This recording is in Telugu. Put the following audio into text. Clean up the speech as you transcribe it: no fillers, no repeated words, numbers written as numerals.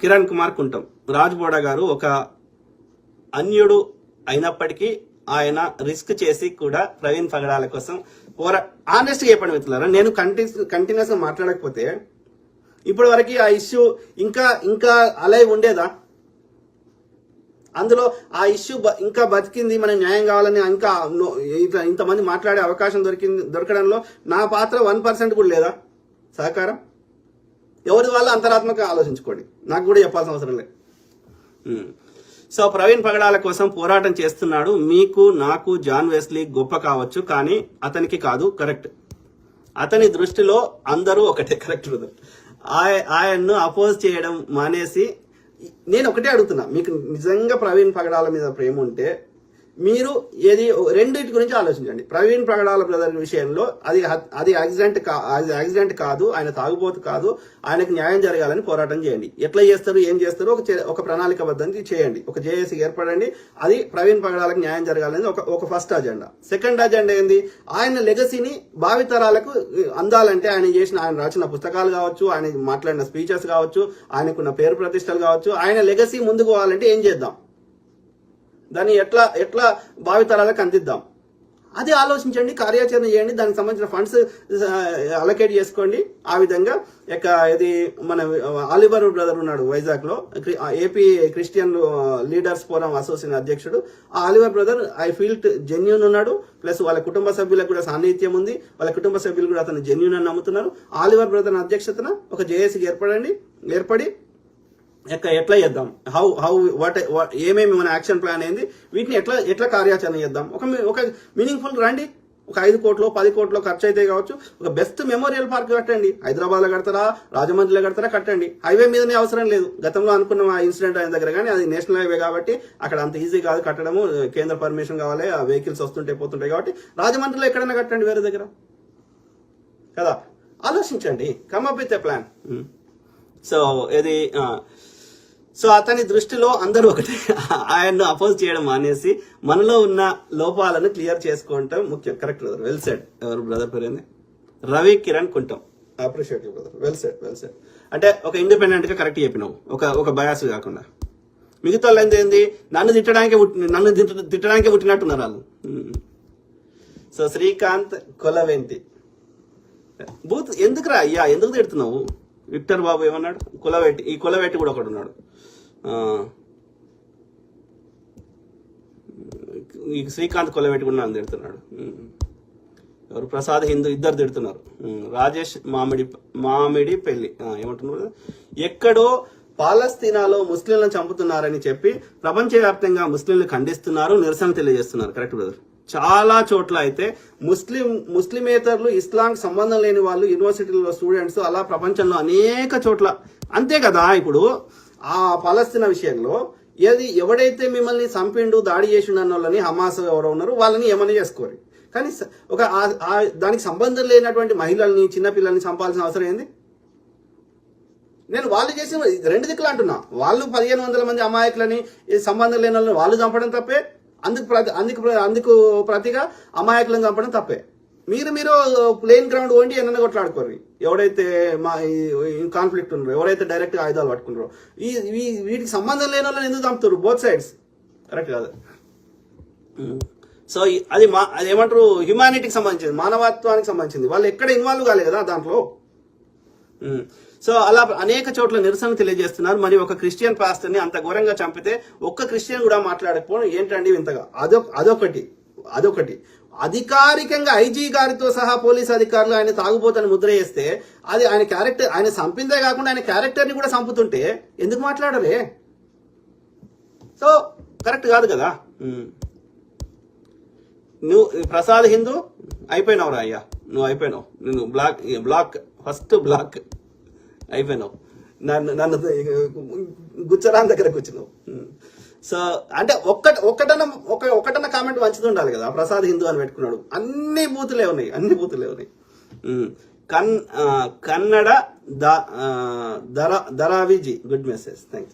కిరణ్ కుమార్ కుంటం. రాజ్బోడా గారు ఒక అన్యుడు అయినప్పటికీ ఆయన రిస్క్ చేసి కూడా ప్రవీణ్ పగడాల కోసం ఆనెస్ట్ గా చెప్పండి మిత్రులారా, నేను కంటిన్యూస్ గా మాట్లాడకపోతే ఇప్పటి వరకు ఆ ఇష్యూ ఇంకా అలైవ్ ఉండేదా? అందులో ఆ ఇష్యూ ఇంకా బతికింది, మనకి న్యాయం కావాలని ఇంకా ఇంతమంది మాట్లాడే అవకాశం దొరకడంలో నా పాత్ర 1% కూడా లేదా? సహకారం ఎవరి వాళ్ళు అంతరాత్మక ఆలోచించుకోండి, నాకు కూడా చెప్పాల్సిన అవసరం లేదు. సో ప్రవీణ్ పగడాల కోసం పోరాటం చేస్తున్నాడు. మీకు, నాకు జాన్ వెస్లీ గొప్ప కావచ్చు, కానీ అతనికి కాదు. కరెక్ట్. అతని దృష్టిలో అందరూ ఒకటే. Correct brother. ఆయన్ను అపోజ్ చేయడం మానేసి, నేను ఒకటే అడుగుతున్నా, మీకు నిజంగా ప్రవీణ్ పగడాల మీద ప్రేమ ఉంటే మీరు రెండింటి గురించి ఆలోచించండి. ప్రవీణ్ పగడాల బ్రదర్ విషయంలో అది యాక్సిడెంట్ కాదు, ఆయన తాగుబోతు కాదు, ఆయనకు న్యాయం జరగాలని పోరాటం చేయండి. ఎట్లా చేస్తారు, ఏం చేస్తారు, ఒక ప్రణాళికబద్ధంగా చేయండి. ఒక జేఏసీ ఏర్పడండి. అది ప్రవీణ్ పగడాలకు న్యాయం జరగాలని ఒక ఫస్ట్ అజెండా. సెకండ్ అజెండా ఏంది? ఆయన లెగసీని భావితరాలకు అందాలంటే ఆయన రాసిన పుస్తకాలు కావచ్చు, ఆయన మాట్లాడిన స్పీచెస్ కావచ్చు, ఆయనకున్న పేరు ప్రతిష్టలు కావచ్చు, ఆయన లెగసీ ముందుకు పోవాలంటే ఏం చేద్దాం, దాన్ని ఎట్లా భావితరాలకు అందిద్దాం, అది ఆలోచించండి, కార్యాచరణ చేయండి. దానికి సంబంధించిన ఫండ్స్ అలొకేట్ చేసుకోండి. ఆ విధంగా ఇది మన ఆలివర్ బ్రదర్ ఉన్నాడు వైజాగ్ లో, AP Christian leaders forum association అధ్యక్షుడు. ఆ Oliver brother I feel genuine ఉన్నాడు. ప్లస్ వాళ్ళ కుటుంబ సభ్యులకు కూడా సాన్నిహిత్యం ఉంది. వాళ్ళ కుటుంబ సభ్యులు కూడా అతను జెన్యూన్ అని నమ్ముతున్నారు. ఆలివర్ బ్రదర్ అధ్యక్షతన ఒక జేఏసీకి ఏర్పడి ఎట్లా చేద్దాం, ఏమేమి మన యాక్షన్ ప్లాన్ ఏంది, వీటిని ఎట్లా కార్యాచరణ చేద్దాం. ఒక మీనింగ్ఫుల్ రండి. ఒక 5 కోట్లు 10 కోట్లు ఖర్చు అయితే కావచ్చు, ఒక బెస్ట్ మెమోరియల్ పార్క్ కట్టండి. హైదరాబాద్ లో కడతారా, రాజమండ్రిలో కడతారా, కట్టండి. హైవే మీదనే అవసరం లేదు. గతంలో అనుకున్న ఆ ఇన్సిడెంట్ అయిన దగ్గర, కానీ అది నేషనల్ హైవే కాబట్టి అక్కడ అంత ఈజీ కాదు కట్టడము, కేంద్ర పర్మిషన్ కావాలి, ఆ వెహికల్స్ పోతుంటాయి కాబట్టి రాజమండ్రిలో ఎక్కడైనా కట్టండి, వేరే దగ్గర కదా. ఆలోచించండి, come up with a plan. So అతని దృష్టిలో అందరూ ఒకటే. ఆయన్ను అపోజ్ చేయడం మానేసి మనలో ఉన్న లోపాలను క్లియర్ చేసుకోవటం ముఖ్యం. Correct brother, well said. ఎవరు బ్రదర్ పేరు ఏంది? Ravi Kiran Kuntam. Appreciative brother, well said. అంటే ఒక ఇండిపెండెంట్ గా కరెక్ట్ చెప్పినావు, ఒక బయాస్ కాకుండా. మిగతా వాళ్ళు ఏంది, నన్ను తిట్టడానికే పుట్టినట్టున్నారు వాళ్ళు. సో శ్రీకాంత్ కొలవెంటి, బూత్ ఎందుకురా అయ్యా, ఎందుకు తిడుతున్నావు? విక్టర్ బాబు ఏమన్నాడు? ఈ కులవేటి కూడా ఒకడు ఉన్నాడు. శ్రీకాంత్ కొలవేటి కూడా నన్ను తిడుతున్నాడు. ఎవరు? ప్రసాద్ హిందూ, ఇద్దరు తిడుతున్నారు. రాజేష్ మామిడి పెళ్లి ఏమంటున్నారు? ఎక్కడో పాలస్తీనాలో ముస్లింలను చంపుతున్నారని చెప్పి ప్రపంచవ్యాప్తంగా ముస్లింలు ఖండిస్తున్నారు, నిరసన తెలియజేస్తున్నారు. Correct brother. చాలా చోట్ల అయితే ముస్లిమేతరులు, ఇస్లాంకి సంబంధం లేని వాళ్ళు, యూనివర్సిటీలో స్టూడెంట్స్, అలా ప్రపంచంలో అనేక చోట్ల. అంతే కదా. ఇప్పుడు ఆ పాలస్తీనా విషయంలో ఎవడైతే మిమ్మల్ని చంపిండు, దాడి చేసిండు అన్న వాళ్ళని, హమాస్ ఎవరో ఉన్నారు, వాళ్ళని ఏమైనా చేసుకోరు. కానీ దానికి సంబంధం లేనటువంటి మహిళల్ని, చిన్నపిల్లల్ని చంపాల్సిన అవసరం ఏంది? నేను వాళ్ళు చేసిన 2 దిక్కులు అంటున్నా. వాళ్ళు 1500 మంది అమాయకులని, సంబంధం లేని వాళ్ళని వాళ్ళు చంపడం తప్పే, అందుకు ప్రతిగా అమాయకులను చంపడం తప్పే. మీరు ప్లేన్ గ్రౌండ్ పోండి, ఎన్న కొట్లాడుకోరు. ఎవరైతే కాన్ఫ్లిక్ట్ ఉన్నారో, ఎవరైతే డైరెక్ట్ ఆయుధాలు పట్టుకున్నారో, వీటికి సంబంధం లేని వాళ్ళని ఎందుకు చంపుతారు? Both sides. కరెక్ట్ కాదు. సో అది ఏమంటారు, హ్యుమానిటీకి సంబంధించింది, మానవత్వానికి సంబంధించింది. వాళ్ళు ఎక్కడ ఇన్వాల్వ్ కాలేదు కదా దాంట్లో. సో అలా అనేక చోట్ల నిరసన తెలియజేస్తున్నారు. మరి ఒక క్రిస్టియన్ పాస్టర్ ని అంత ఘోరంగా చంపితే ఒక్క క్రిస్టియన్ కూడా మాట్లాడకపోవడం ఏంటండి వింతగా? అదొకటి. అధికారికంగా ఐజీ గారితో సహా పోలీస్ అధికారులు ఆయన తాగుబోతని ముద్ర చేస్తే, అది ఆయన క్యారెక్టర్, ఆయన చంపిందే కాకుండా ఆయన క్యారెక్టర్ ని కూడా చంపుతుంటే ఎందుకు మాట్లాడరే? సో కరెక్ట్ కాదు కదా. నువ్వు ప్రసాద్ హిందూ అయిపోయినావురా అయ్యా, నువ్వు అయిపోయినావు. నువ్వు బ్లాక్ ఫస్ట్ బ్లాక్ అయిపోయినావు. నన్ను గుచ్చరాన్ దగ్గర కూర్చున్నావు. సో అంటే ఒక్కటన్న కామెంట్ మంచిది ఉండాలి కదా. ప్రసాద్ హిందూ అని పెట్టుకున్నాడు. అన్ని బూతులే ఉన్నాయి. కన్నడ దరావిజీ, గుడ్ మెసేజ్, థ్యాంక్ యూ.